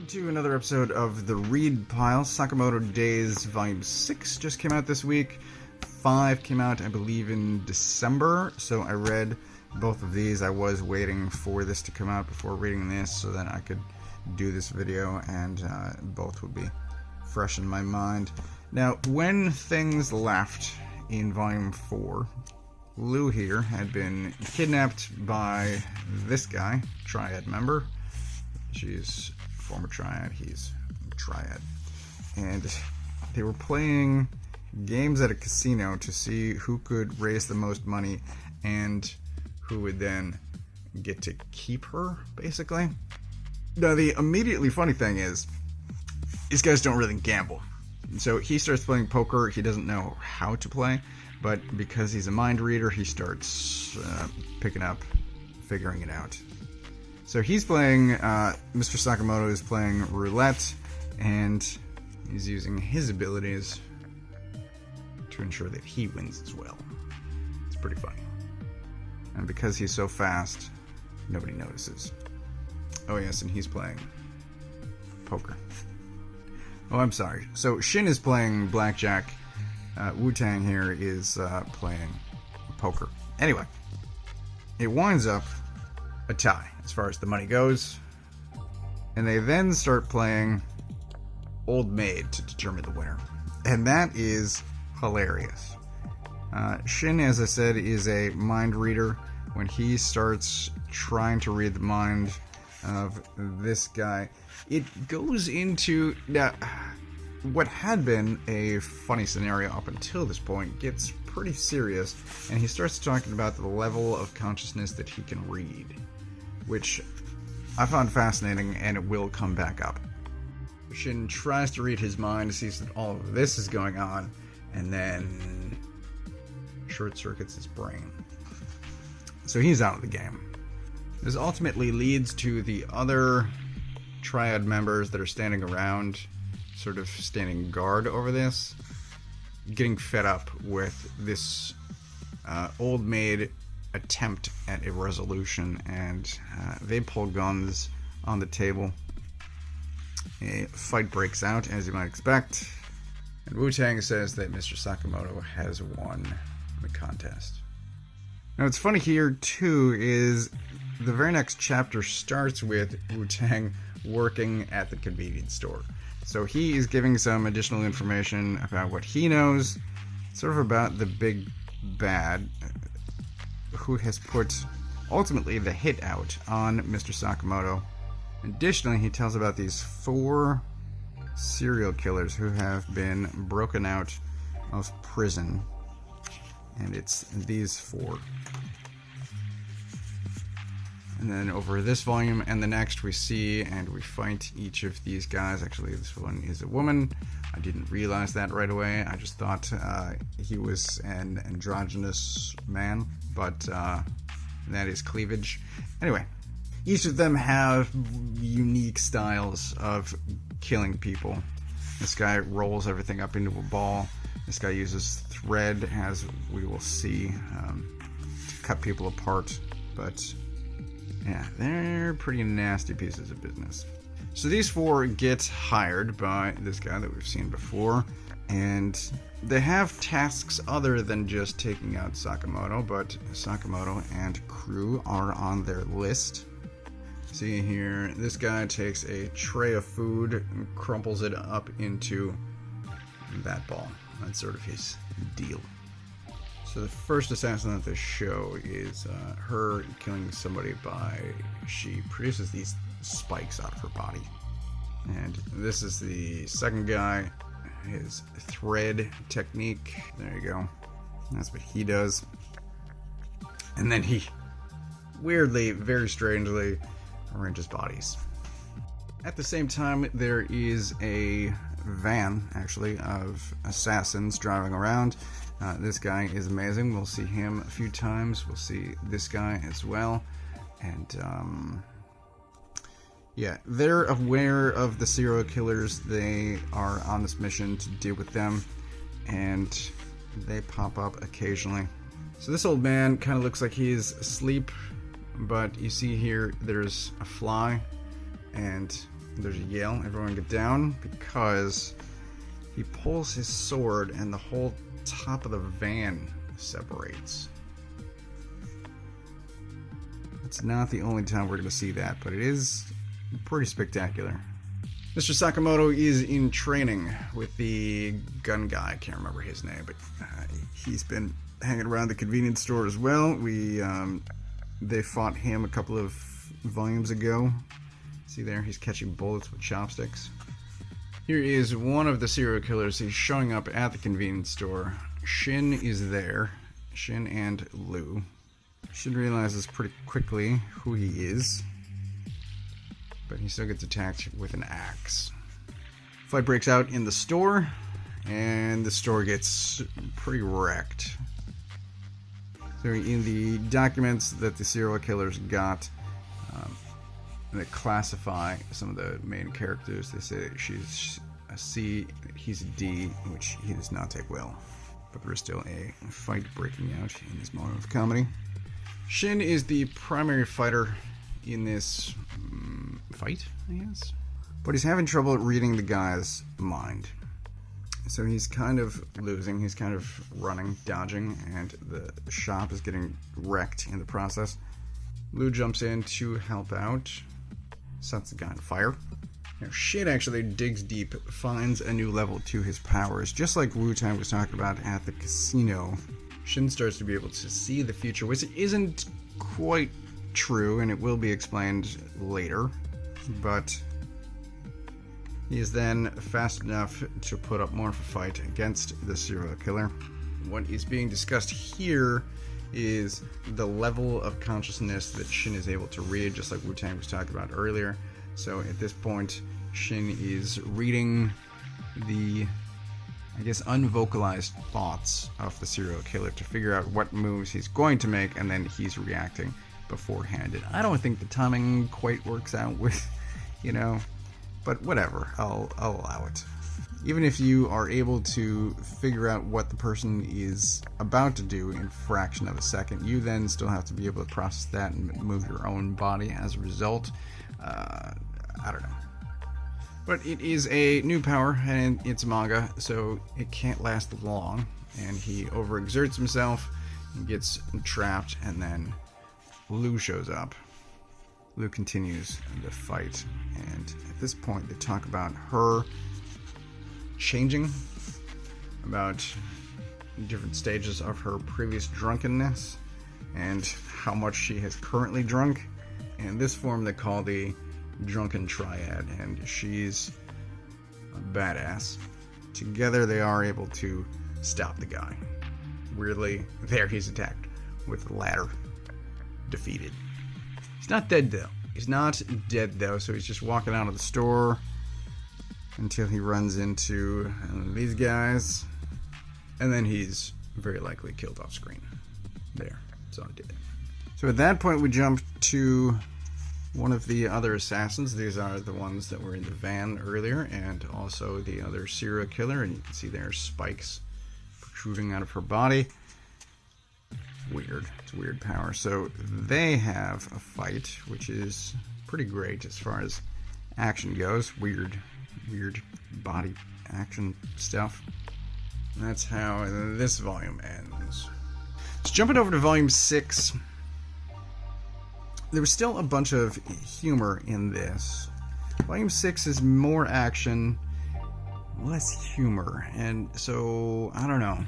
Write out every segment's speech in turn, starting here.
Welcome to another episode of The Read Pile. Sakamoto Days Volume 6 just came out this week. 5 came out, I believe, in December, so I read both of these. I was waiting for this to come out before reading this so that I could do this video, and both would be fresh in my mind. Now, when things left in Volume 4, Lou here had been kidnapped by this guy, Triad member. She's former Triad, he's Triad. And they were playing games at a casino to see who could raise the most money and who would then get to keep her, basically. Now, the immediately funny thing is, these guys don't really gamble. So he starts playing poker. He doesn't know how to play, but because he's a mind reader, he starts picking up, figuring it out. So he's playing, Mr. Sakamoto is playing roulette, and he's using his abilities to ensure that he wins as well. It's pretty funny. And because he's so fast, nobody notices. Oh yes, and he's playing poker. Oh, I'm sorry. So Shin is playing blackjack. Wu-Tang here is playing poker. Anyway, it winds up a tie as far as the money goes, and they then start playing Old Maid to determine the winner, and that is hilarious. Shin, as I said, is a mind reader. When he starts trying to read the mind of this guy, it goes into what had been a funny scenario up until this point gets pretty serious, and he starts talking about the level of consciousness that he can read, which I found fascinating, and it will come back up. Shin tries to read his mind, sees that all of this is going on, and then short circuits his brain. So he's out of the game. This ultimately leads to the other Triad members that are standing around, sort of standing guard over this, getting fed up with this old maid attempt at a resolution, and they pull guns on the table. A fight breaks out, as you might expect, and Wu-Tang says that Mr. Sakamoto has won the contest. Now, what's funny here, too, is the very next chapter starts with Wu-Tang working at the convenience store. So he is giving some additional information about what he knows, sort of about the big bad who has put, ultimately, the hit out on Mr. Sakamoto. Additionally, he tells about these 4 serial killers who have been broken out of prison. And it's these 4. And then over this volume and the next, we see and we fight each of these guys. Actually, this one is a woman. I didn't realize that right away. I just thought he was an androgynous man, but that is cleavage. Anyway, each of them have unique styles of killing people. This guy rolls everything up into a ball. This guy uses thread, as we will see, to cut people apart. But yeah, they're pretty nasty pieces of business. So these 4 get hired by this guy that we've seen before, and they have tasks other than just taking out Sakamoto, but Sakamoto and crew are on their list. See here, this guy takes a tray of food and crumples it up into that ball. That's sort of his deal. So the first assassin that they show is her killing somebody she produces these spikes out of her body. And this is the second guy, his thread technique. There you go. That's what he does. And then he, weirdly, very strangely, arranges bodies. At the same time, there is a van, actually, of assassins driving around. This guy is amazing. We'll see him a few times. We'll see this guy as well. And, yeah, they're aware of the serial killers. They are on this mission to deal with them, and they pop up occasionally. So this old man kind of looks like he's asleep, but you see here there's a fly, and There's a yell. Everyone get down, because he pulls his sword and the whole top of the van separates. It's not the only time we're going to see that, but it is pretty spectacular. Mr. Sakamoto is in training with the gun guy. I can't remember his name, but he's been hanging around the convenience store as well. They fought him a couple of volumes ago. See there, he's catching bullets with chopsticks. Here is one of the serial killers. He's showing up at the convenience store. Shin is there. Shin and Lou. Shin realizes pretty quickly who he is, but he still gets attacked with an axe. Fight breaks out in the store, and the store gets pretty wrecked. So in the documents that the serial killers got, they classify some of the main characters. They say she's a C, he's a D, which he does not take well. But there is still a fight breaking out in this moment of comedy. Shin is the primary fighter in this fight, I guess. But he's having trouble reading the guy's mind. So he's kind of losing, he's kind of running, dodging, and the shop is getting wrecked in the process. Lou jumps in to help out, sets the guy on fire. Now Shin actually digs deep, finds a new level to his powers, just like Wu-Tang was talking about at the casino. Shin starts to be able to see the future, which isn't quite true, and it will be explained later, but he is then fast enough to put up more of a fight against the serial killer. What is being discussed here is the level of consciousness that Shin is able to read, just like Wu-Tang was talking about earlier. So at this point, Shin is reading the, I guess, unvocalized thoughts of the serial killer to figure out what moves he's going to make, and then he's reacting beforehand. And I don't think the timing quite works out with, but whatever, I'll allow it. Even if you are able to figure out what the person is about to do in a fraction of a second, you then still have to be able to process that and move your own body as a result. I don't know. But it is a new power, and it's manga, so it can't last long. And he overexerts himself, and gets trapped, and then Lou shows up. Lou continues the fight, and at this point they talk about her changing, about different stages of her previous drunkenness, and how much she has currently drunk. And this form they call the drunken triad, and she's a badass. Together they are able to stop the guy. Weirdly, there he's attacked with the ladder. Defeated. He's not dead though. So he's just walking out of the store until he runs into these guys, and then he's very likely killed off screen. There, so dead. So at that point we jump to one of the other assassins. These are the ones that were in the van earlier, and also the other serial killer, and you can see there's spikes protruding out of her body. Weird. It's a weird power. So they have a fight, which is pretty great as far as action goes. Weird body action stuff. And that's how this volume ends. So jumping over to volume 6. There was still a bunch of humor in this. Volume 6 is more action, less humor, and so, I don't know.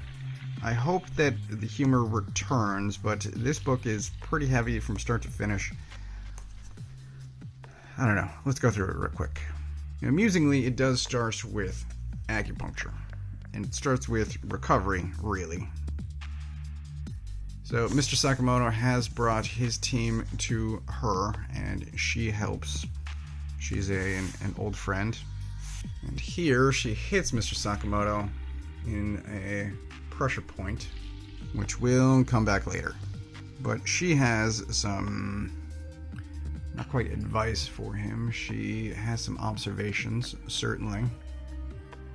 I hope that the humor returns, but this book is pretty heavy from start to finish. I don't know. Let's go through it real quick. Amusingly, it does start with acupuncture, and it starts with recovery, really. So Mr. Sakamoto has brought his team to her, and she helps. She's an old friend. And here she hits Mr. Sakamoto in a pressure point, which will come back later. But she has some, not quite advice for him, she has some observations, certainly,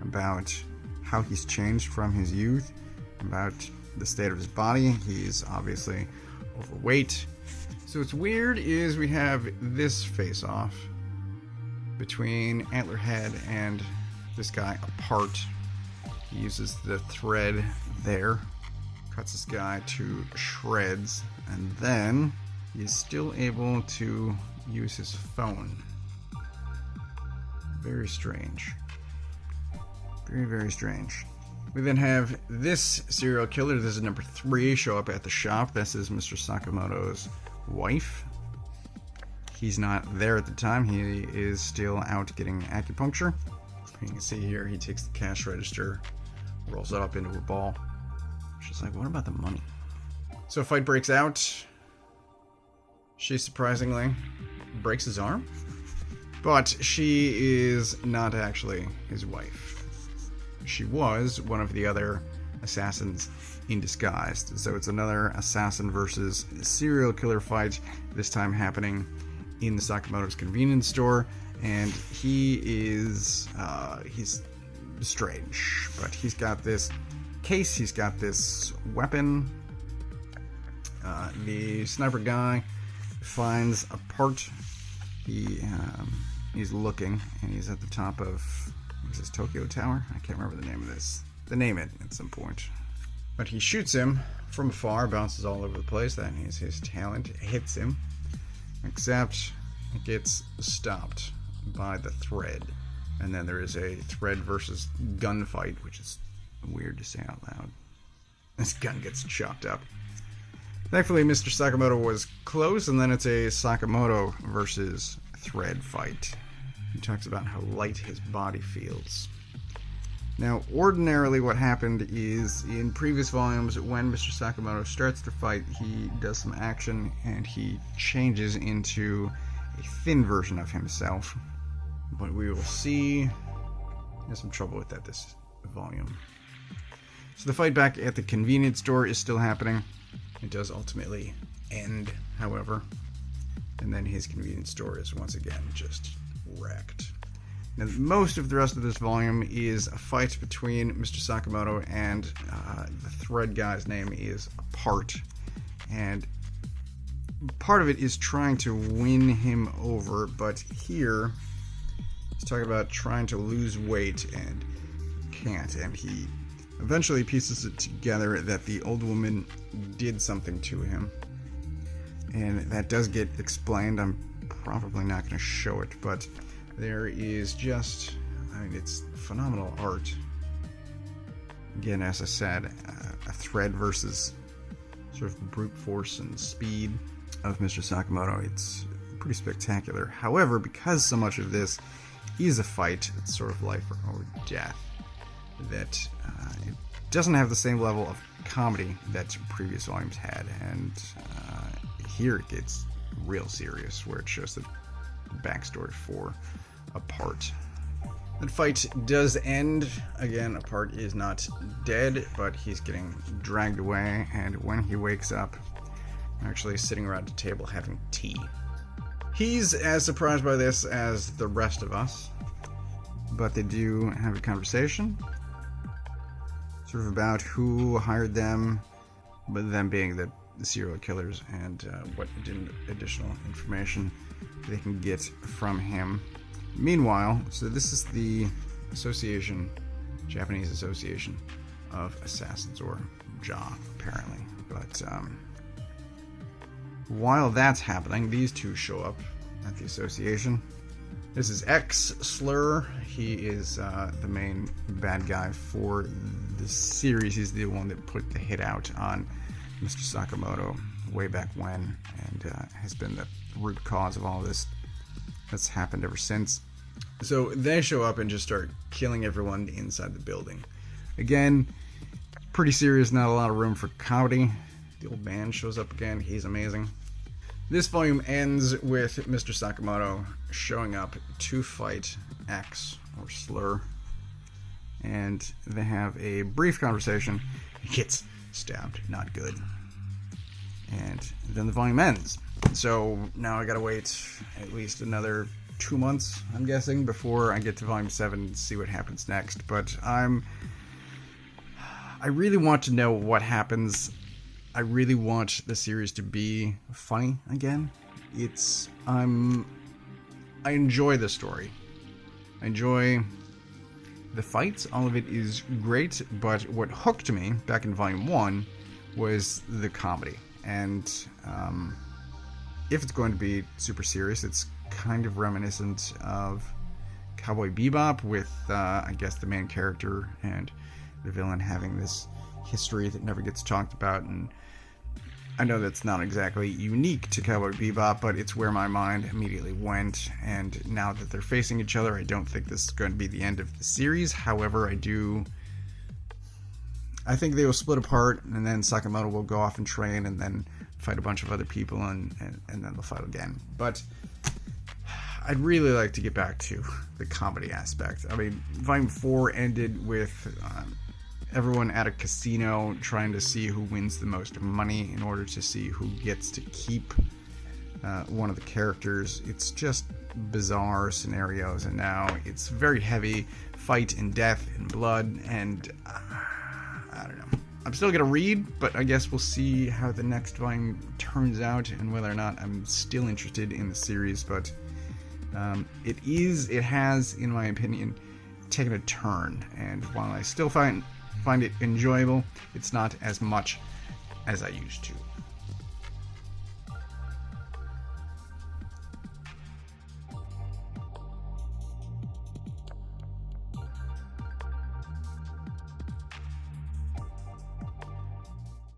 about how he's changed from his youth, about the state of his body. He's obviously overweight. So what's weird is we have this face-off between Antlerhead and this guy apart. He uses the thread there, cuts this guy to shreds, and then he's still able to use his phone. Very strange. Very, very strange. We then have this serial killer. This is number 3, show up at the shop. This is Mr. Sakamoto's wife. He's not there at the time. He is still out getting acupuncture. You can see here he takes the cash register, rolls it up into a ball. She's like, what about the money? So a fight breaks out. She surprisingly breaks his arm. But she is not actually his wife. She was one of the other assassins in disguise. So it's another assassin versus serial killer fight, this time happening in the Sakamoto's convenience store. And he is, he's strange, but he's got this case, he's got this weapon. The sniper guy finds a part. He's looking, and he's at the top of, is this Tokyo Tower? I can't remember the name of this. They name it at some point. But he shoots him from afar, bounces all over the place. That is his talent. It hits him, except it gets stopped by the thread. And then there is a thread versus gunfight, which is weird to say out loud. This gun gets chopped up. Thankfully, Mr. Sakamoto was close, and then it's a Sakamoto versus thread fight. He talks about how light his body feels. Now, ordinarily what happened is, in previous volumes, when Mr. Sakamoto starts the fight, he does some action, and he changes into a thin version of himself. But we will see. He has some trouble with that this volume. So the fight back at the convenience store is still happening. It does ultimately end, however. And then his convenience store is once again just wrecked. Now, most of the rest of this volume is a fight between Mr. Sakamoto and the thread guy's name is Apart. And part of it is trying to win him over, but here he's talking about trying to lose weight and can't, and he eventually pieces it together that the old woman did something to him. And that does get explained. I'm probably not going to show it, but there is just, I mean, it's phenomenal art. Again, as I said, a thread versus sort of brute force and speed of Mr. Sakamoto. It's pretty spectacular. However, because so much of this is a fight, it's sort of life or death, that it doesn't have the same level of comedy that previous volumes had, and here it gets real serious, where it shows the backstory for Apart. The fight does end. Again, Apart is not dead, but he's getting dragged away, and when he wakes up, actually sitting around a table having tea. He's as surprised by this as the rest of us, but they do have a conversation, sort of about who hired them, but them being the serial killers, and what additional information they can get from him. Meanwhile, so this is the association, Japanese Association of Assassins, or JA, apparently. But while that's happening, these two show up at the association. This is X Slur. He is the main bad guy for the series. He's the one that put the hit out on Mr. Sakamoto way back when, and has been the root cause of all this that's happened ever since. So they show up and just start killing everyone inside the building. Again, pretty serious, not a lot of room for comedy. The old man shows up again. He's amazing. This volume ends with Mr. Sakamoto showing up to fight X, or Slur, and they have a brief conversation. He gets stabbed. Not good. And then the volume ends. So now I gotta wait at least another 2 months, I'm guessing, before I get to volume 7 and see what happens next. But I really want to know what happens. I really want the series to be funny again. I enjoy the story. I enjoy the fights. All of it is great, but what hooked me back in Volume 1 was the comedy. And if it's going to be super serious, it's kind of reminiscent of Cowboy Bebop with, I guess, the main character and the villain having this history that never gets talked about. And I know that's not exactly unique to Cowboy Bebop, but it's where my mind immediately went. And now that they're facing each other, I don't think this is going to be the end of the series. However, I think they will split apart, and then Sakamoto will go off and train, and then fight a bunch of other people, and then they'll fight again. But I'd really like to get back to the comedy aspect. I mean, Volume 4 ended with everyone at a casino trying to see who wins the most money in order to see who gets to keep one of the characters. It's just bizarre scenarios, and now it's very heavy fight and death and blood, and I don't know. I'm still gonna read, but I guess we'll see how the next volume turns out and whether or not I'm still interested in the series. But it has, in my opinion, taken a turn, and while I still find it enjoyable, it's not as much as I used to.